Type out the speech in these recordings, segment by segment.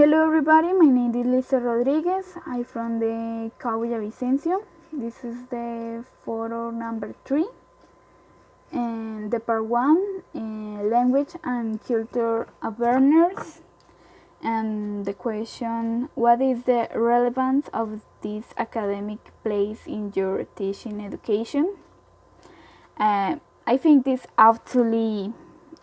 Hello everybody, my name is Lisa Rodriguez. I'm from the CAU Villavicencio. This is the photo number 3 and the part 1, language and culture awareness. And the question, what is the relevance of this academic place in your teaching education? I think this actually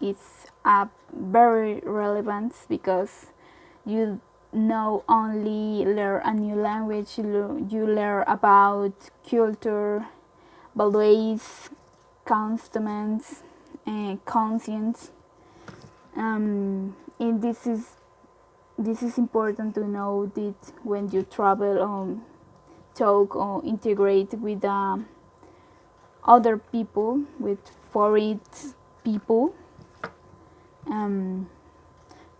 is a very relevant because you not only learn a new language, you learn about culture, values, customs, and conscience. And this is important to know that when you travel or talk or integrate with other people, with foreign people,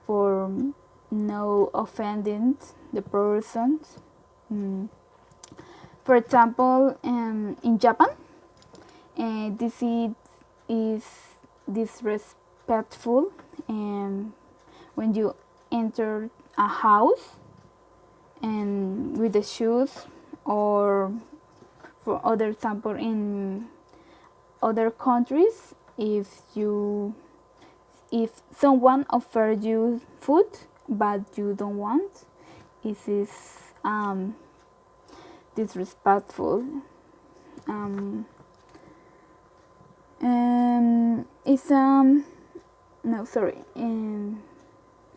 for no offending the person. For example, in Japan, this is disrespectful when you enter a house and with the shoes, or for other example in other countries, if someone offers you food but you don't want, it is disrespectful. It's no sorry.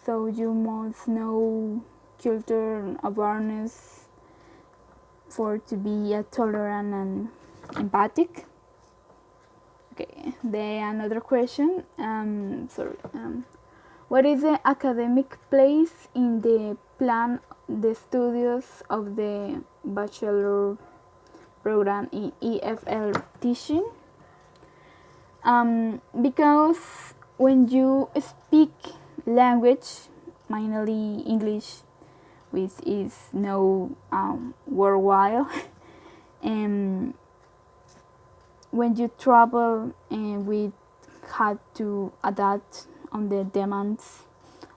So you must know culture awareness for to be a tolerant and empathic. Okay, another question. What is the academic place in the plan the studies of the bachelor program in EFL teaching? Because when you speak language, mainly English, which is no worldwide, and when you travel, we had to adapt on the demands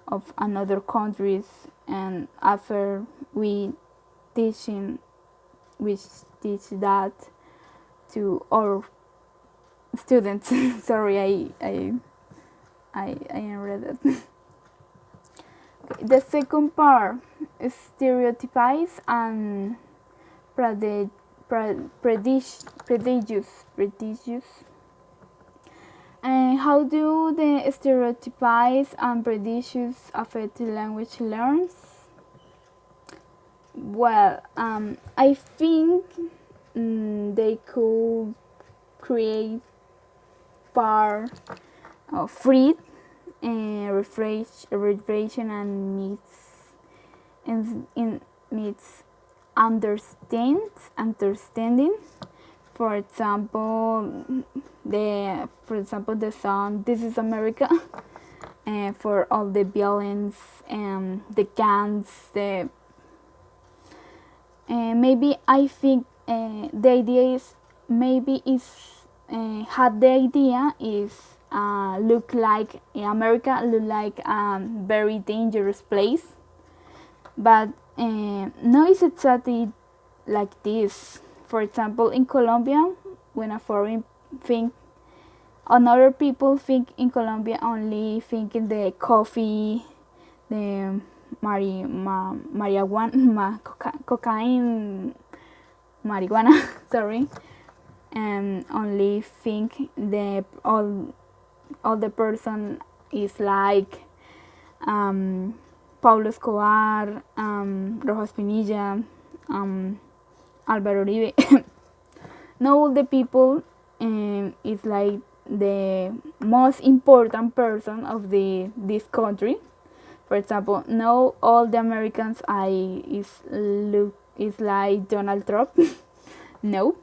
of another countries, and after we teach that to our students. Sorry, I read it. Okay, the second part is stereotypes and prejudice. And how do the stereotypes and prejudices affect the language learns? Well, I think they could create far free reflection and meets understanding. For example, the song "This Is America," for all the violence and the guns, maybe I think the idea is had the idea is look like America look like a very dangerous place, but no, it's exactly like this. For example, in Colombia, when a foreign think, another people think in Colombia only think in the coffee, the marijuana, cocaine, marijuana. Sorry, and only think the all the person is like Pablo Escobar, Rojas Pinilla, Álvaro Uribe. Not all the people is like the most important person of this country. For example, no all the Americans is like Donald Trump. No.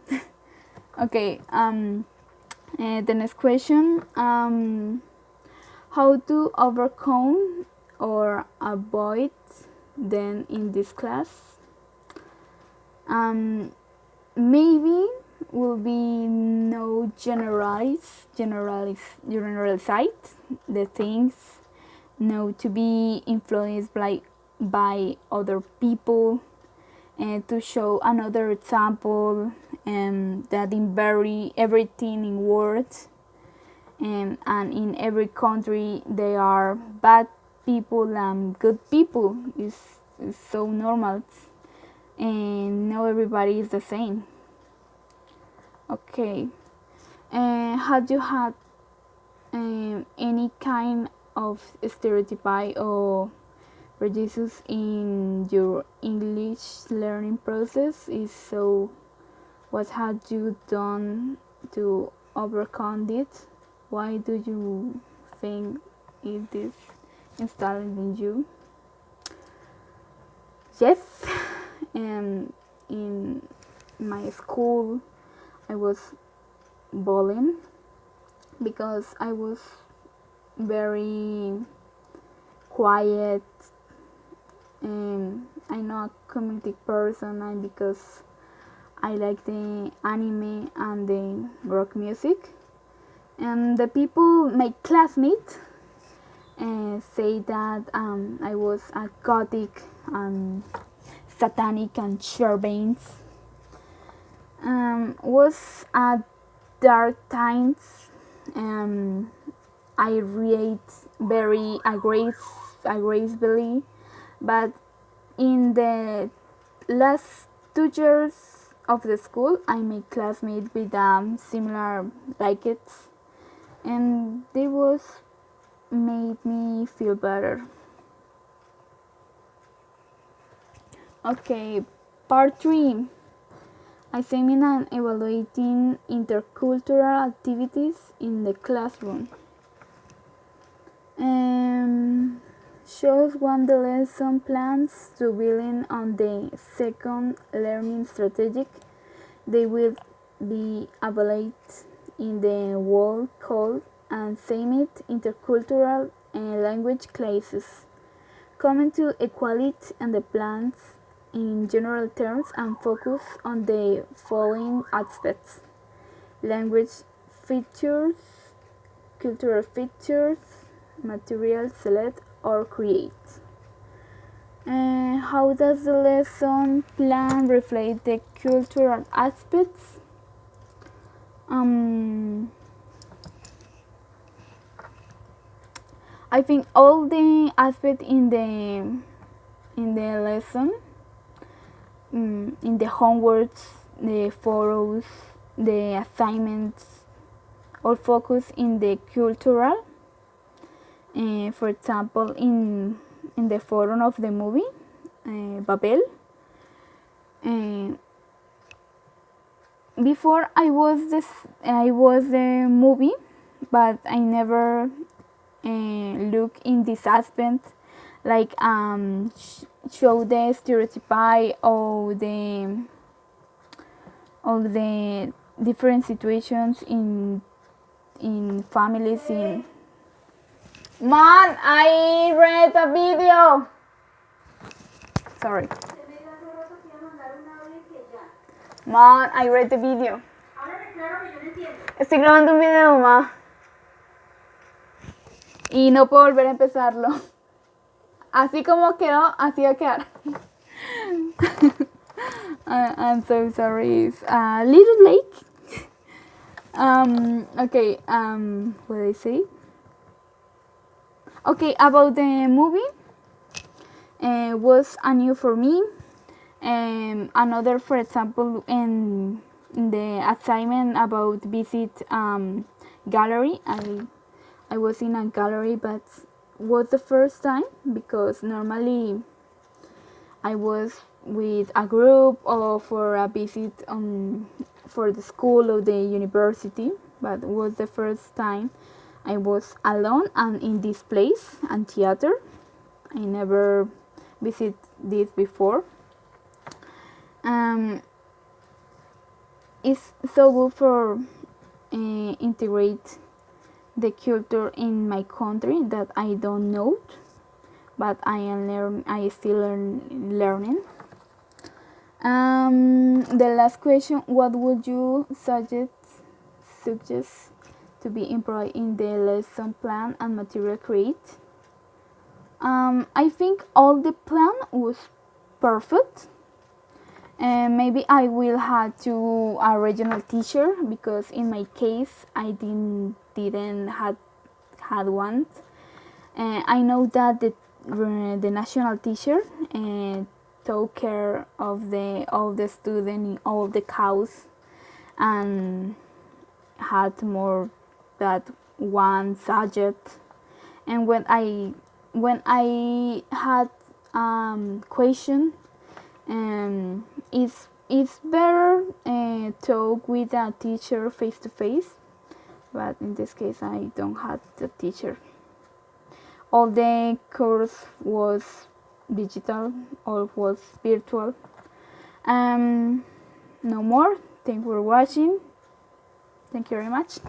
Okay. The next question. How to overcome or avoid them in this class? Maybe will be no generalize the things, no to be influenced by by other people, and to show another example, that in everything in words, and in every country there are bad people and good people. Is so normal, and not everybody is the same. Okay, have you had any kind of stereotype or prejudice in your English learning process? If so, what had you done to overcome it? Why do you think it is installed in you? Yes, and in my school I was bullying because I was very quiet, and I'm not a community person, and because I like the anime and the rock music, and the people, my classmates, say that I was a gothic and satanic and veins. Was at dark times. I read very aggressively, but in the last 2 years of the school, I made classmates with similar likes, and they was made me feel better. Okay, part 3. Assessing and evaluating intercultural activities in the classroom. Shows one the lesson plans to building on the second learning strategic. They will be evaluated in the world called and same intercultural and language classes. Comment to equality and the plans in general terms and focus on the following aspects: language features, cultural features, material select or create. How does the lesson plan reflect the cultural aspects? I think all the aspects in the lesson, in the homeworks, the photos, the assignments, all focus in the cultural. For example, in the photo of the movie Babel. Before I was the movie, but I never look in this aspect, like show the stereotype or the different situations in families. In Mom, I read a video. Sorry. Mom, I read the video. Estoy grabando un video, mamá. Y no puedo volver a empezarlo. Así como quedó, así va a quedar. I'm so sorry. It's a little late. Okay. What did I say? Okay, about the movie. Was new for me. Another, for example, in the assignment about visit gallery. I was in a gallery, but was the first time because normally I was with a group or for a visit for the school or the university, but was the first time I was alone and in this place and theater. I never visit this before. It's so good for integrate the culture in my country that I don't know, but I still learning. The last question: what would you suggest to be employed in the lesson plan and material create? I think all the plan was perfect, and maybe I will have to a regional teacher, because in my case I didn't had one. I know that the national teacher took care of the student in all the course, and had more that one subject. And when I had question, it's better talk with a teacher face to face, but in this case I don't have the teacher. All the course was digital, all was virtual. No more. Thank you for watching. Thank you very much.